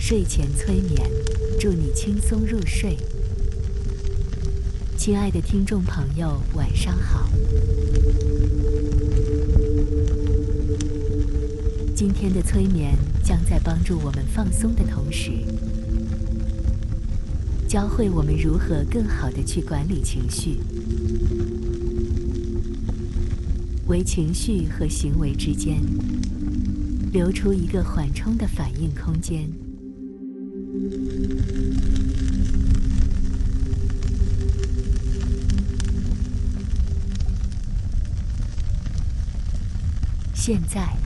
睡前催眠，祝你轻松入睡。亲爱的听众朋友，晚上好。今天的催眠将在帮助我们放松的同时，教会我们如何更好地去管理情绪，为情绪和行为之间留出一个缓冲的反应空间。现在，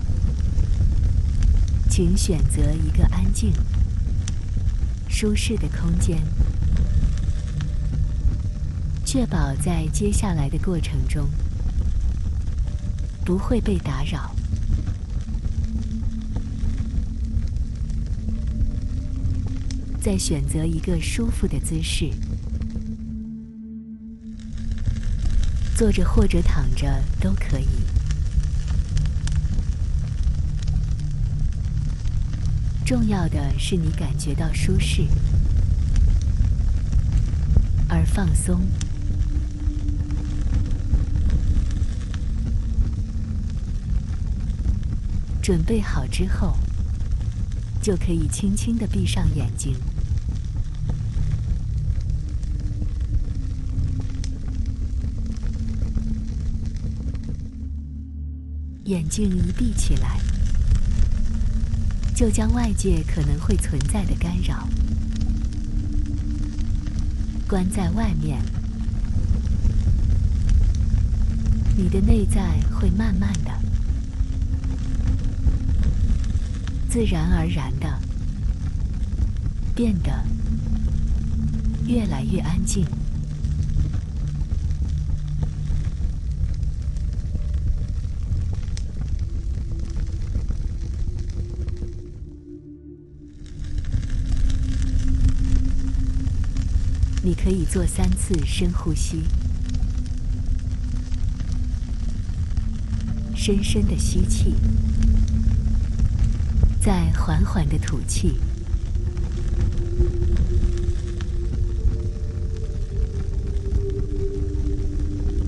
请选择一个安静、舒适的空间，确保在接下来的过程中不会被打扰。再选择一个舒服的姿势，坐着或者躺着都可以。重要的是你感觉到舒适，而放松。准备好之后，就可以轻轻地闭上眼睛。眼睛一闭起来，就将外界可能会存在的干扰关在外面。你的内在会慢慢的、自然而然的变得越来越安静。你可以做3次深呼吸，深深的吸气，再缓缓的吐气。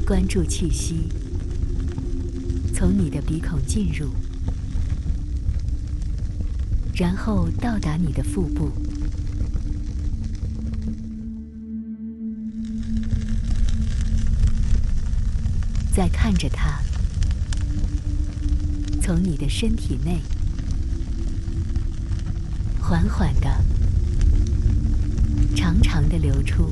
关注气息从你的鼻孔进入，然后到达你的腹部。再看着它从你的身体内缓缓的、长长的流出。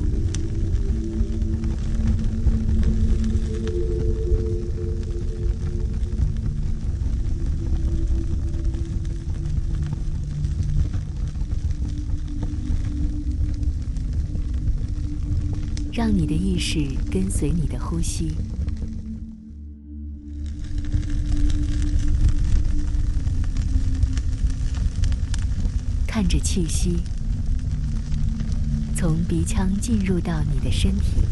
让你的意识跟随你的呼吸，看着气息从鼻腔进入到你的身体，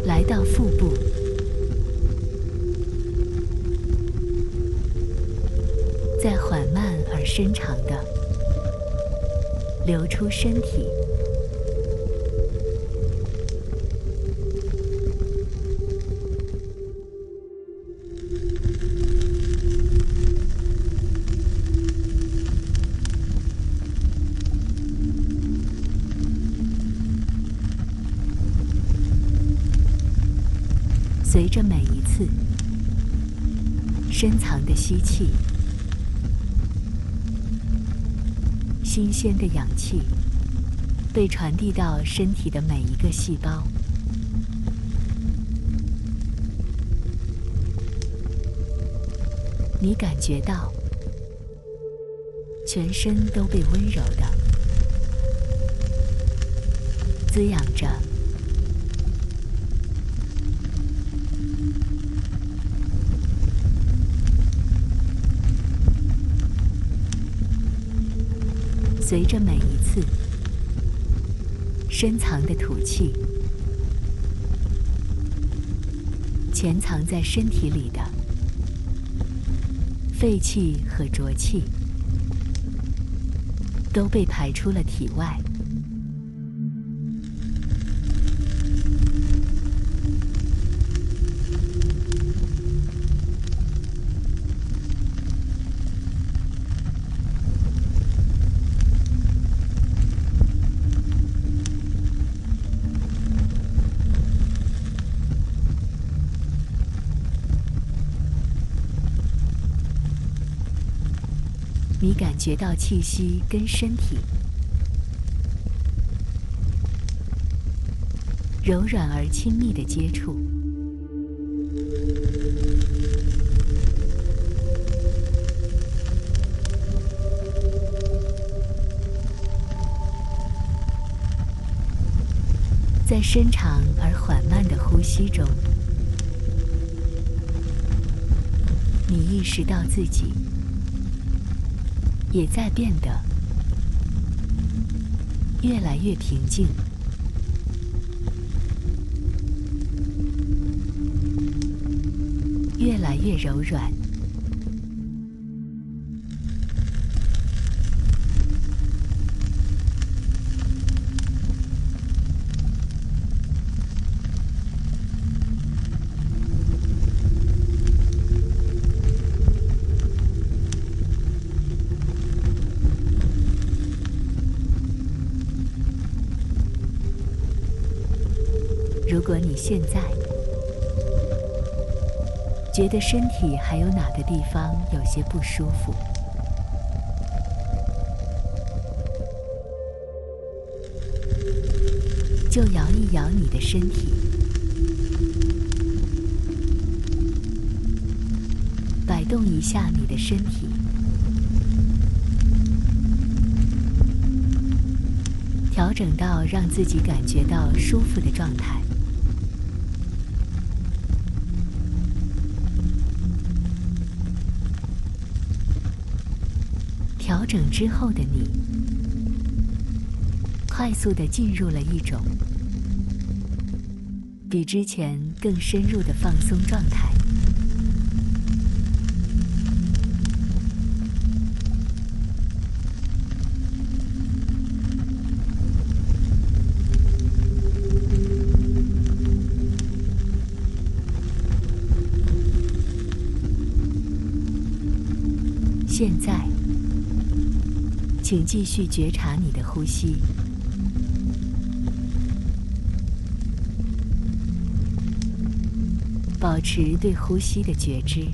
来到腹部，再缓慢而深长的流出身体。随着每一次深藏的吸气，新鲜的氧气被传递到身体的每一个细胞。你感觉到全身都被温柔的滋养着。随着每一次深藏的吐气，潜藏在身体里的废气和浊气都被排出了体外。你感觉到气息跟身体柔软而亲密的接触，在深长而缓慢的呼吸中，你意识到自己也在变得越来越平静，越来越柔软。如果你现在觉得身体还有哪个地方有些不舒服，就摇一摇你的身体，摆动一下你的身体，调整到让自己感觉到舒服的状态。调整之后的你，快速地进入了一种比之前更深入的放松状态。现在，请继续觉察你的呼吸，保持对呼吸的觉知。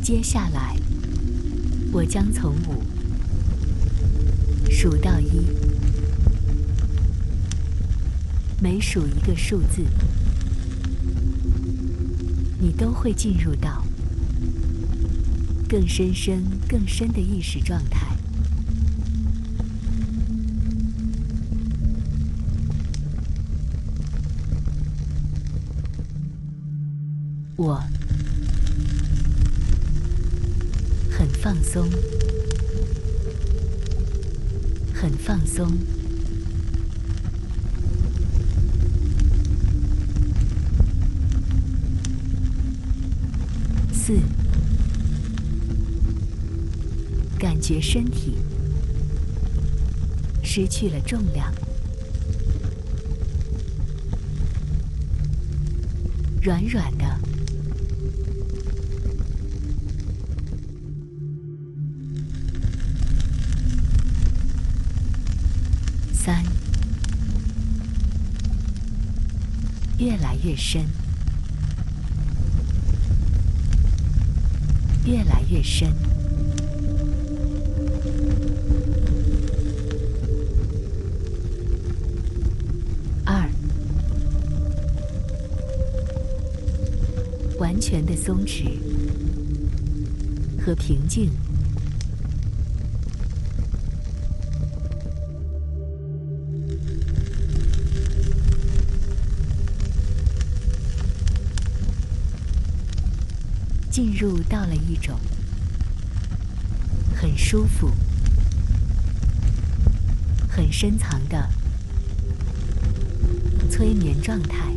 接下来，我将从5数到1，每数一个数字，你都会进入到更深的意识状态。我很放松，很放松。4，感觉身体失去了重量，软软的。3，越来越深，越来越深。2，完全的松弛和平静。进入到了一种很舒服、很深藏的催眠状态。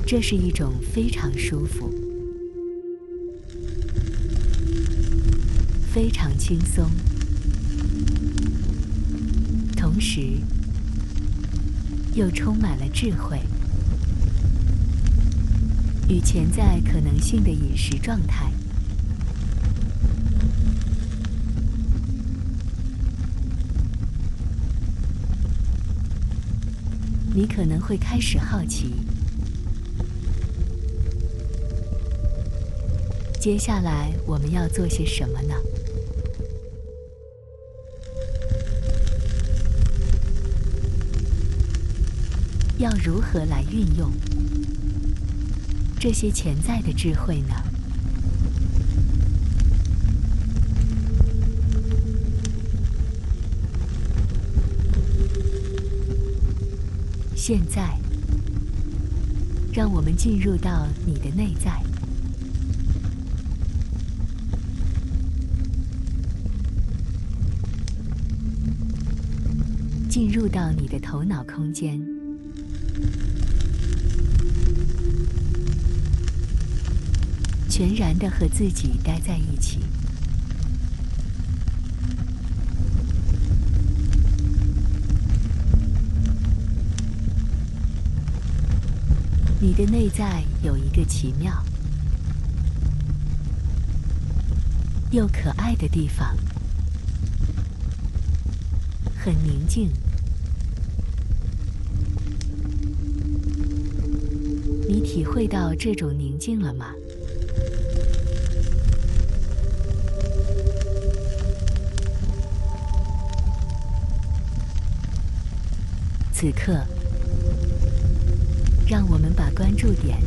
这是一种非常舒服、非常轻松，同时又充满了智慧与潜在可能性的饮食状态。你可能会开始好奇，接下来我们要做些什么呢？要如何来运用这些潜在的智慧呢？现在，让我们进入到你的内在，进入到你的头脑空间，全然地和自己待在一起。你的内在有一个奇妙又可爱的地方，很宁静。你体会到这种宁静了吗？此刻，让我们把关注点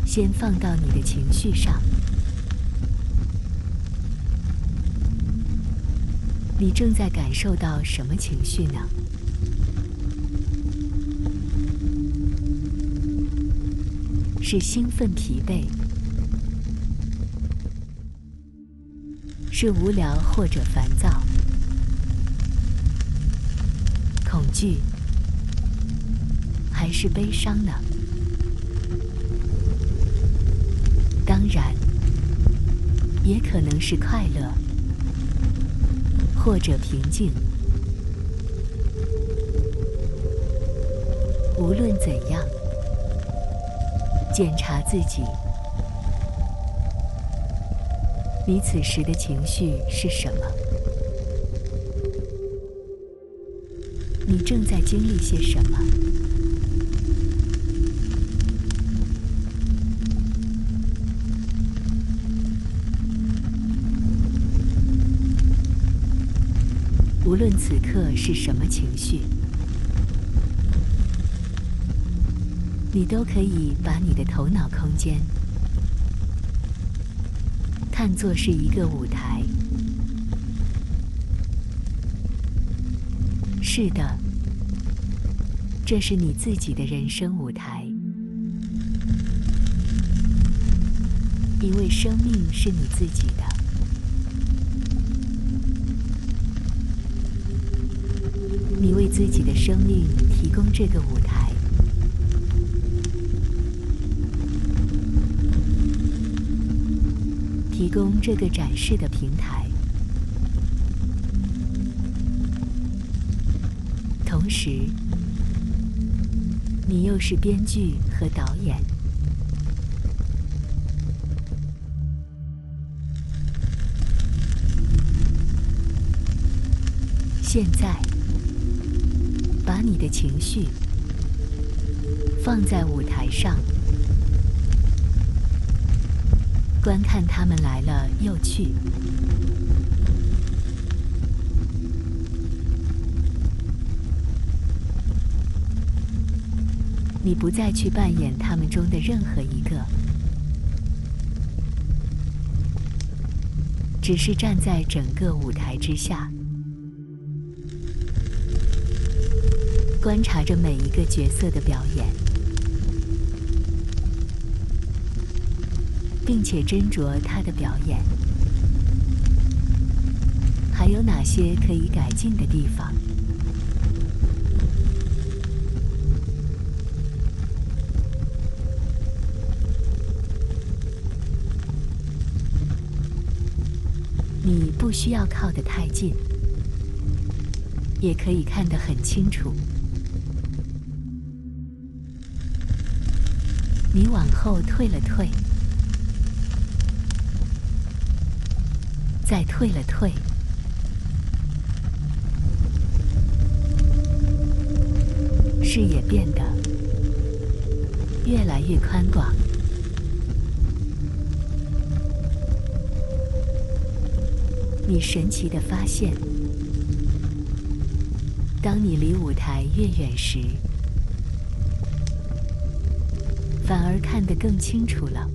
先放到你的情绪上。你正在感受到什么情绪呢？是兴奋、疲惫，是无聊或者烦躁，恐惧，还是悲伤呢？当然，也可能是快乐，或者平静。无论怎样，检查自己，你此时的情绪是什么？你正在经历些什么？无论此刻是什么情绪，你都可以把你的头脑空间看作是一个舞台。是的，这是你自己的人生舞台，因为生命是你自己的。你为自己的生命提供这个舞台，提供这个展示的平台，同时，你又是编剧和导演。现在，把你的情绪放在舞台上，观看他们来了又去。你不再去扮演他们中的任何一个，只是站在整个舞台之下，观察着每一个角色的表演。并且斟酌他的表演。还有哪些可以改进的地方？你不需要靠得太近，也可以看得很清楚。你往后退了退，再退了退，视野变得越来越宽广。你神奇地发现，当你离舞台越远时，反而看得更清楚了。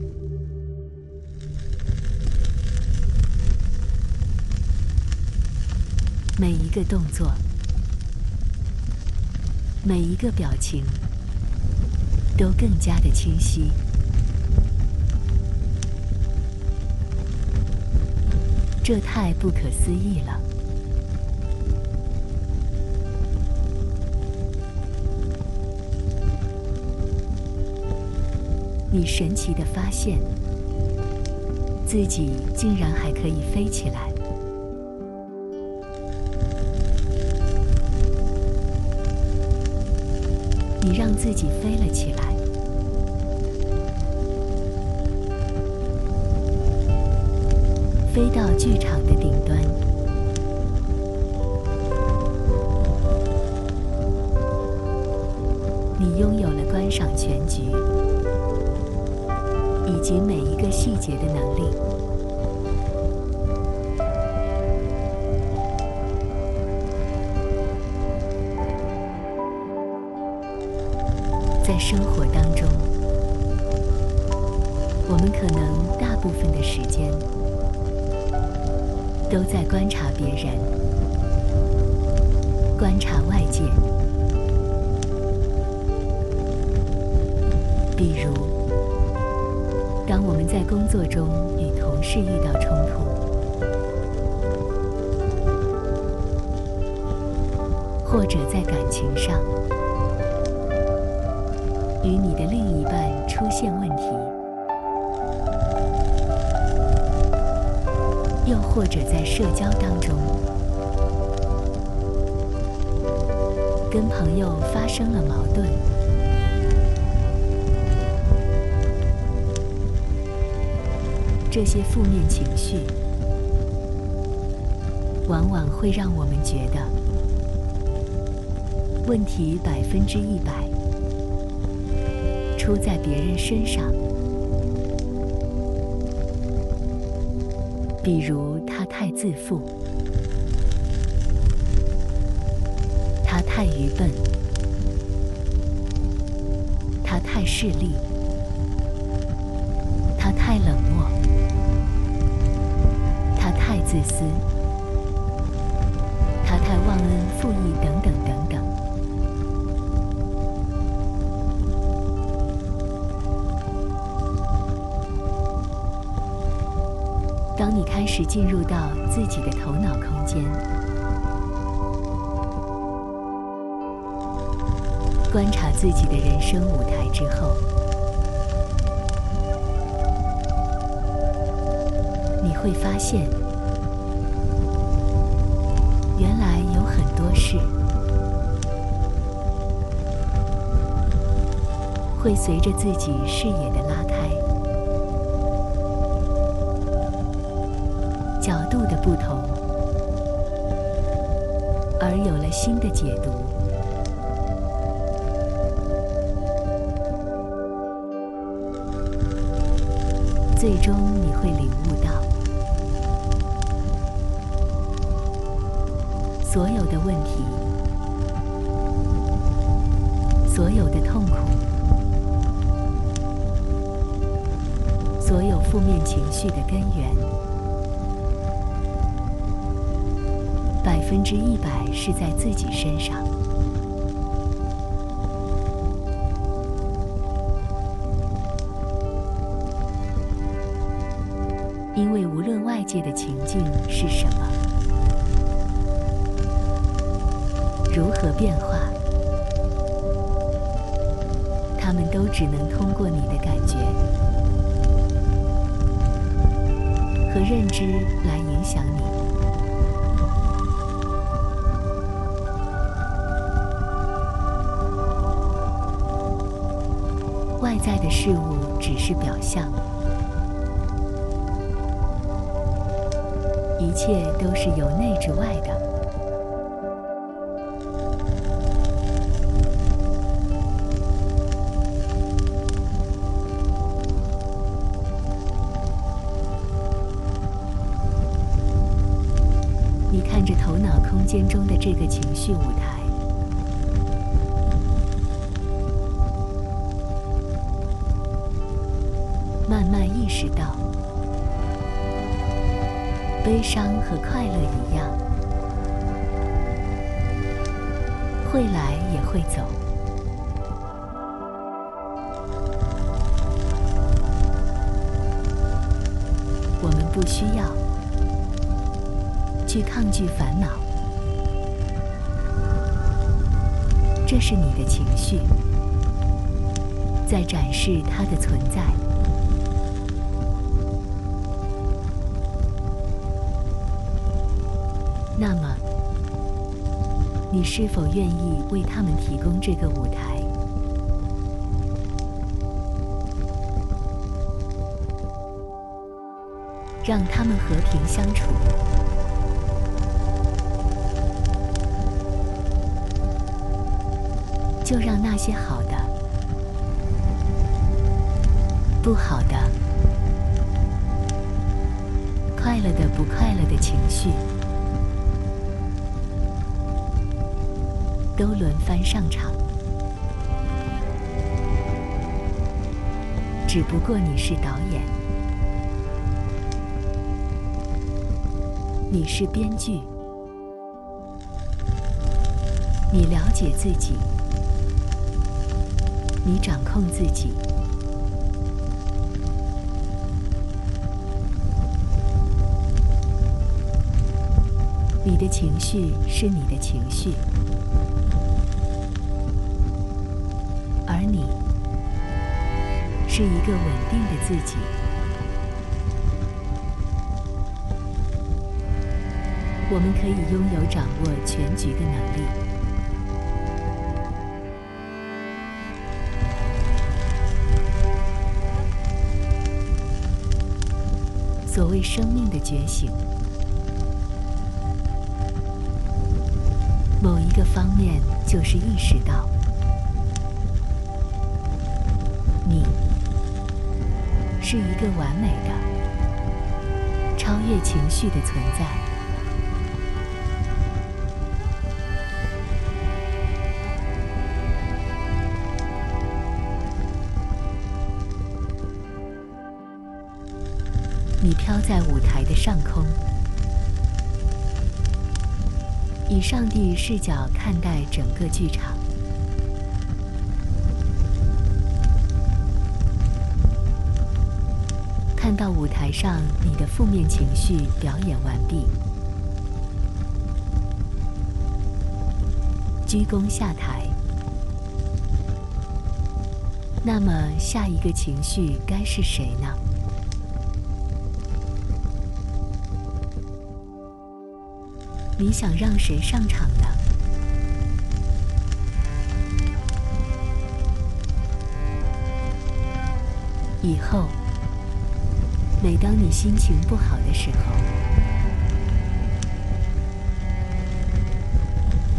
每一个动作，每一个表情，都更加的清晰。这太不可思议了。你神奇地发现，自己竟然还可以飞起来。你让自己飞了起来。飞到剧场的顶端，你拥有了观赏全局以及每一个细节的能力。在生活当中，我们可能大部分的时间都在观察别人，观察外界。比如，当我们在工作中与同事遇到冲突，或者在感情上与你的另一半出现问题，又或者在社交当中跟朋友发生了矛盾，这些负面情绪往往会让我们觉得问题100%出在别人身上。比如他太自负，他太愚笨，他太势利，他太冷漠，他太自私，他太忘恩负义，等等等等。当你开始进入到自己的头脑空间，观察自己的人生舞台之后，你会发现，原来有很多事会随着自己视野的拉开，角度的不同，而有了新的解读。最终你会领悟到，所有的问题，所有的痛苦，所有负面情绪的根源，100%是在自己身上。界的情境是什么？如何变化？它们都只能通过你的感觉和认知来影响你。外在的事物只是表象，一切都是由内至外的。你看着头脑空间中的这个情绪舞台，慢慢意识到，悲伤和快乐一样，会来也会走。我们不需要去抗拒烦恼，这是你的情绪，在展示它的存在。那么，你是否愿意为他们提供这个舞台？让他们和平相处。就让那些好的、不好的、快乐的、不快乐的情绪都轮番上场。只不过你是导演，你是编剧，你了解自己，你掌控自己。你的情绪是你的情绪，而你是一个稳定的自己。我们可以拥有掌握全局的能力。所谓生命的觉醒，某一个方面就是意识到，你是一个完美的、超越情绪的存在。你飘在舞台的上空，以上帝视角看待整个剧场。看到舞台上你的负面情绪表演完毕，鞠躬下台。那么下一个情绪该是谁呢？你想让谁上场呢？以后，每当你心情不好的时候，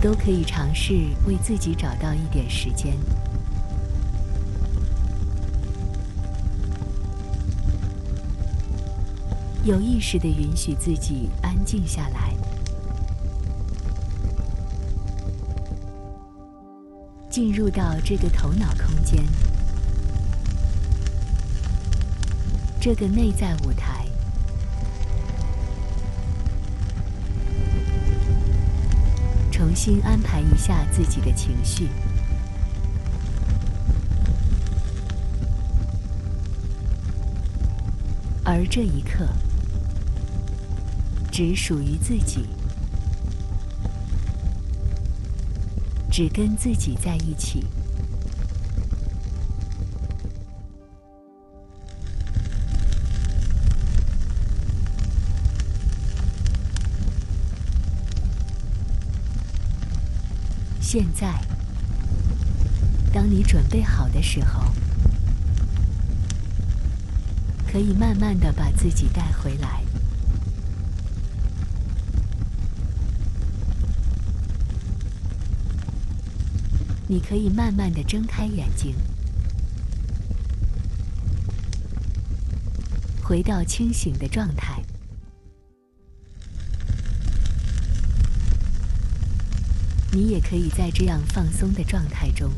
都可以尝试为自己找到一点时间，有意识地允许自己安静下来，进入到这个头脑空间，这个内在舞台，重新安排一下自己的情绪，而这一刻，只属于自己，只跟自己在一起。现在，当你准备好的时候，可以慢慢地把自己带回来。你可以慢慢地睁开眼睛，回到清醒的状态。你也可以在这样放松的状态中，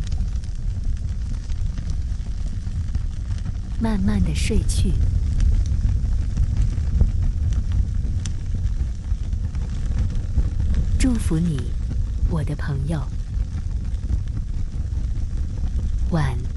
慢慢地睡去。祝福你，我的朋友。晚安。